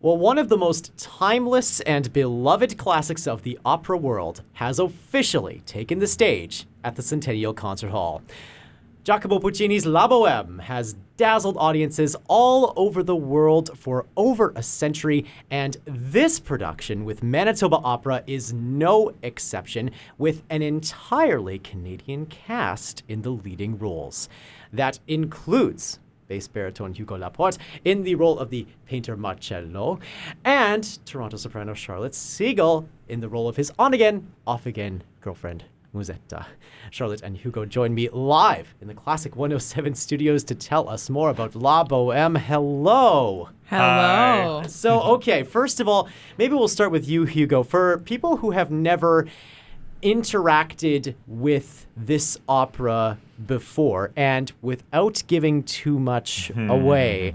Well, one of the most timeless and beloved classics of the opera world has officially taken the stage at the Centennial Concert Hall. Giacomo Puccini's La Boheme has dazzled audiences all over the world for over a century, and this production with Manitoba Opera is no exception, with an entirely Canadian cast in the leading roles. That includes bass-baritone Hugo LaPorte in the role of the painter Marcello, and Toronto soprano Charlotte Siegel in the role of his on-again, off-again girlfriend, Musetta. Charlotte and Hugo join me live in the Classic 107 studios to tell us more about La Boheme. Hello. Hello. So, okay, first of all, maybe we'll start with you, Hugo. For people who have never interacted with this opera before, and without giving too much away,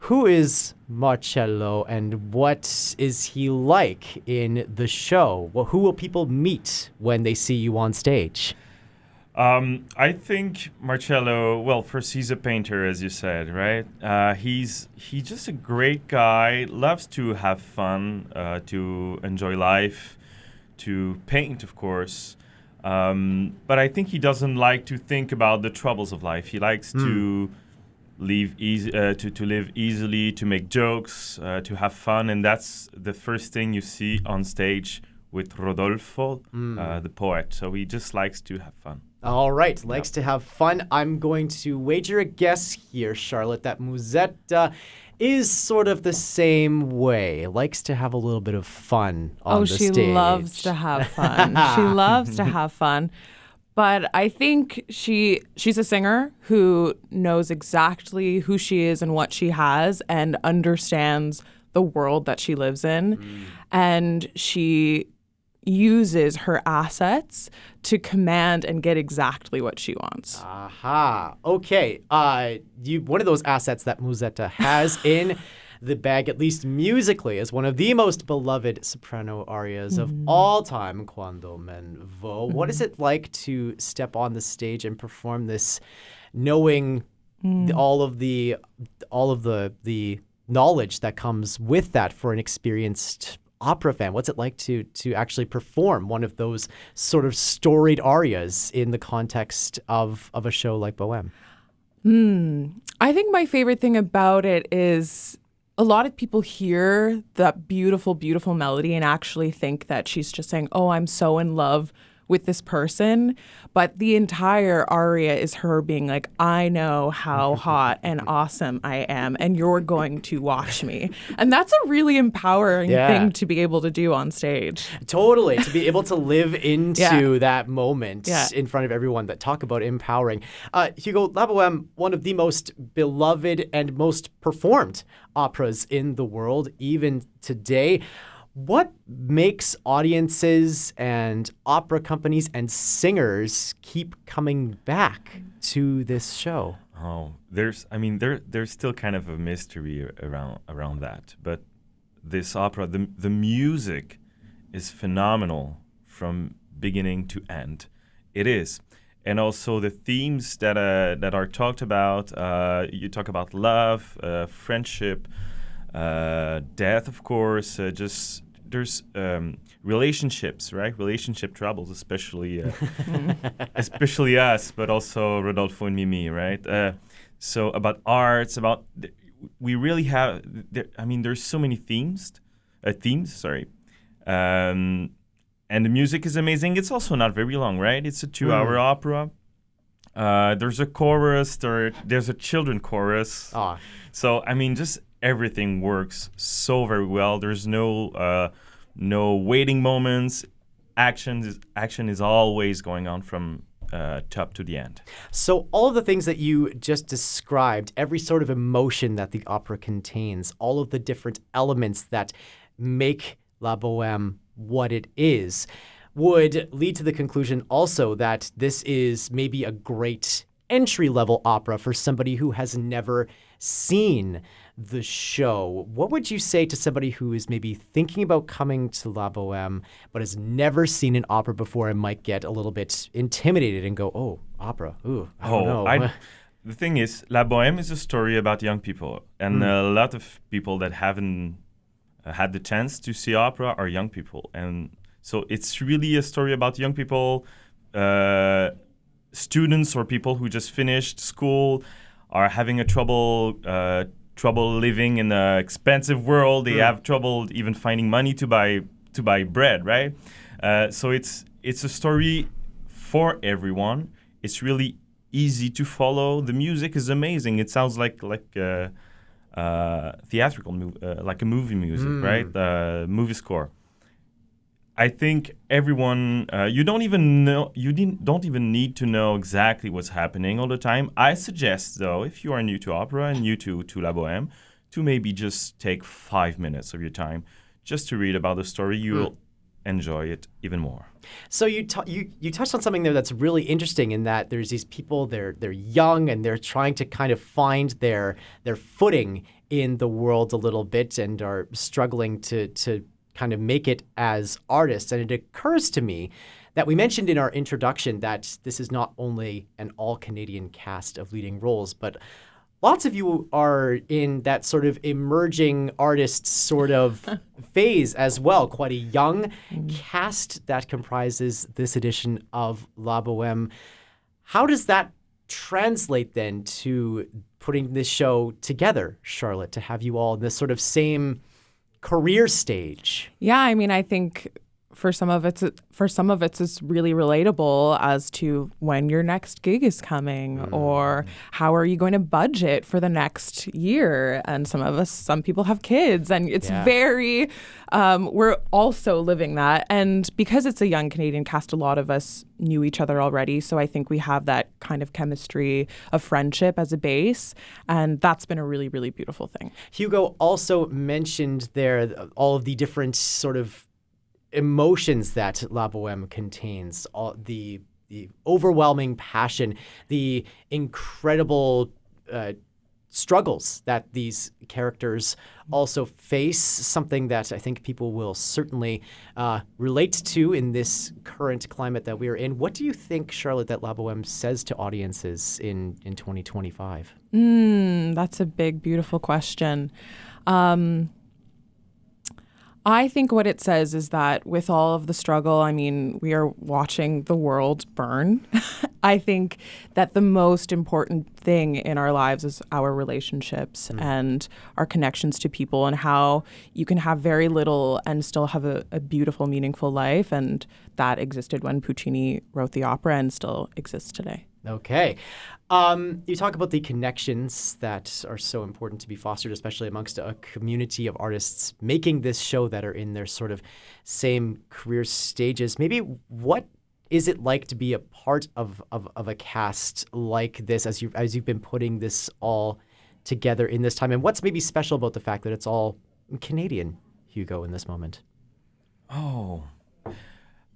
who is Marcello and what is he like in the show? Well, who will people meet when they see you on stage? I think Marcello, well, first, he's a painter, as you said, right? He's just a great guy, loves to have fun, to enjoy life, to paint, of course. But I think he doesn't like to think about the troubles of life. He likes to live easily, to make jokes, to have fun, and that's the first thing you see on stage with Rodolfo, the poet. So he just likes to have fun. All right, likes to have fun. I'm going to wager a guess here, Charlotte, that Musetta is sort of the same way, likes to have a little bit of fun on the stage. Oh, she loves to have fun. She loves to have fun. But I think she's a singer who knows exactly who she is and what she has and understands the world that she lives in. And she uses her assets to command and get exactly what she wants. Aha. Okay. One of those assets that Musetta has in the bag, at least musically, is one of the most beloved soprano arias of all time, Quando Men Vo. What is it like to step on the stage and perform this, knowing all of the knowledge that comes with that for an experienced opera fan? What's it like to actually perform one of those sort of storied arias in the context of a show like Boheme? I think my favorite thing about it is a lot of people hear that beautiful, beautiful melody and actually think that she's just saying, oh, I'm so in love with this person. But the entire aria is her being like, I know how hot and awesome I am, and you're going to watch me. And that's a really empowering thing to be able to do on stage. Totally. To be able to live into that moment in front of everyone. That talk about empowering. Hugo, La Boheme, one of the most beloved and most performed operas in the world, even today. What makes audiences and opera companies and singers keep coming back to this show? Oh, there's still kind of a mystery around that. But this opera, the music is phenomenal from beginning to end. It is. And also the themes that are talked about, you talk about love, friendship, death, of course, there's relationships, right? Relationship troubles, especially us, but also Rodolfo and Mimi, right? So about arts, we really have, there's so many themes, and the music is amazing. It's also not very long, right? It's a 2-hour opera. There's a chorus, there's a children chorus. So, just everything works so very well. There's no waiting moments. Action is always going on from top to the end. So all of the things that you just described, every sort of emotion that the opera contains, all of the different elements that make La Boheme what it is, would lead to the conclusion also that this is maybe a great entry-level opera for somebody who has never seen the show. What would you say to somebody who is maybe thinking about coming to La Boheme but has never seen an opera before and might get a little bit intimidated and go, oh, opera, ooh, I don't know. The thing is, La Boheme is a story about young people and a lot of people that haven't had the chance to see opera are young people. And so it's really a story about young people, students or people who just finished school, are having a trouble living in an expensive world. They have trouble even finding money to buy bread, right? So it's a story for everyone. It's really easy to follow. The music is amazing. It sounds like theatrical, like a movie music, right? Movie score. I think everyone, you don't even need to know exactly what's happening all the time. I suggest, though, if you are new to opera and new to La Boheme, to maybe just take 5 minutes of your time just to read about the story. You'll enjoy it even more. So you touched on something there that's really interesting, in that there's these people, they're young and they're trying to kind of find their footing in the world a little bit and are struggling to kind of make it as artists. And it occurs to me that we mentioned in our introduction that this is not only an all-Canadian cast of leading roles, but lots of you are in that sort of emerging artist sort of phase as well. Quite a young cast that comprises this edition of La Boheme. How does that translate then to putting this show together, Charlotte, to have you all in this sort of same career stage? Yeah, I mean, I think for some of it's really relatable as to when your next gig is coming, or how are you going to budget for the next year. And some people have kids, and it's very we're also living that. And because it's a young Canadian cast, a lot of us knew each other already, so I think we have that kind of chemistry of friendship as a base, and that's been a really, really beautiful thing. Hugo also mentioned there all of the different sort of emotions that La Boheme contains, all the overwhelming passion, the incredible struggles that these characters also face, something that I think people will certainly relate to in this current climate that we're in. What do you think, Charlotte, that La Boheme says to audiences in 2025? That's a big, beautiful question. I think what it says is that with all of the struggle, I mean, we are watching the world burn. I think that the most important thing in our lives is our relationships and our connections to people, and how you can have very little and still have a beautiful, meaningful life. And that existed when Puccini wrote the opera and still exists today. Okay. You talk about the connections that are so important to be fostered, especially amongst a community of artists making this show that are in their sort of same career stages. Maybe what is it like to be a part of a cast like this as you've been putting this all together in this time? And what's maybe special about the fact that it's all Canadian, Hugo, in this moment? Oh,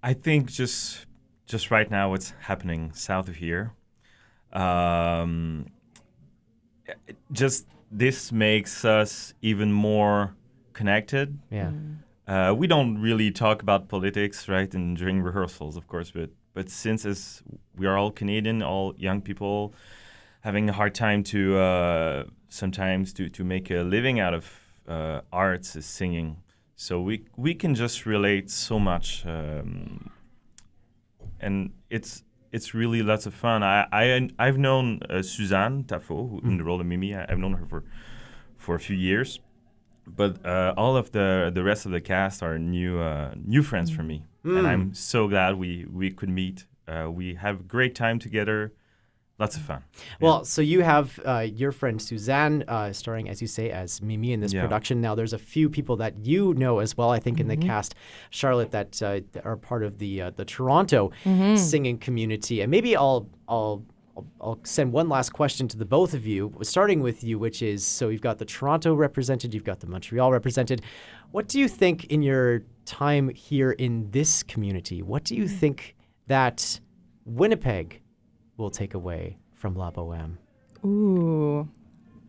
I think just right now what's happening south of here. Just this makes us even more connected. Yeah. We don't really talk about politics, right, and during rehearsals, of course, but since we are all Canadian, all young people having a hard time to sometimes to make a living out of arts is singing. So we can just relate so much, and it's really lots of fun. I've known Suzanne Taffo, who in the role of Mimi. I've known her for a few years, but all of the rest of the cast are new friends for me, and I'm so glad we could meet. We have a great time together. Lots of fun. Well, so you have your friend Suzanne starring, as you say, as Mimi in this production. Now, there's a few people that you know as well, I think, in the cast, Charlotte, that are part of the Toronto singing community. And maybe I'll send one last question to the both of you, starting with you, which is, so you've got the Toronto represented, you've got the Montreal represented. What do you think in your time here in this community? What do you think that Winnipeg will take away from La Boheme? Ooh,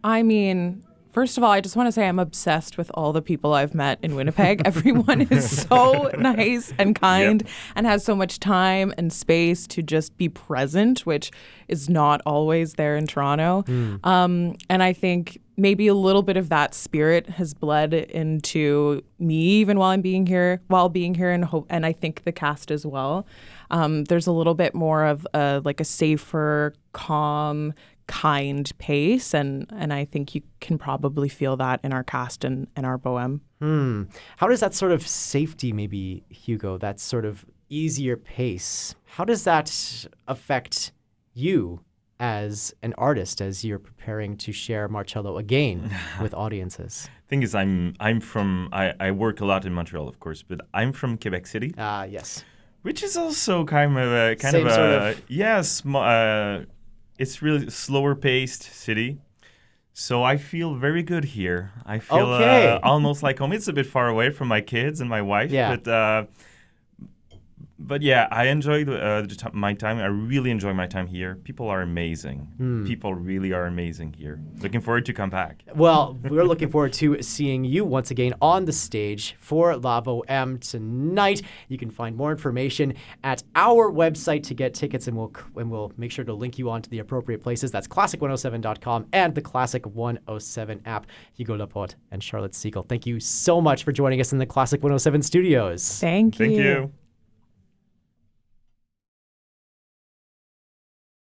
I mean, First of all, I just want to say I'm obsessed with all the people I've met in Winnipeg. Everyone is so nice and kind and has so much time and space to just be present, which is not always there in Toronto. And I think maybe a little bit of that spirit has bled into me even while being here, and I think the cast as well. There's a little bit more of a safer, calm, kind pace, and I think you can probably feel that in our cast and our boheme. How does that sort of safety, maybe, Hugo, that sort of easier pace, how does that affect you as an artist as you're preparing to share Marcello again with audiences? Thing is, I work a lot in Montreal, of course, but I'm from Quebec City. Yes. Which is also kind of a it's really slower paced city. So I feel very good here. I feel almost like home. It's a bit far away from my kids and my wife, but yeah, I enjoy my time. I really enjoy my time here. People are amazing. People really are amazing here. Looking forward to come back. Well, we're looking forward to seeing you once again on the stage for La Boheme tonight. You can find more information at our website to get tickets, and we'll make sure to link you on to the appropriate places. That's classic107.com and the Classic 107 app. Hugo LaPorte and Charlotte Siegel, thank you so much for joining us in the Classic 107 studios. Thank you. Thank you.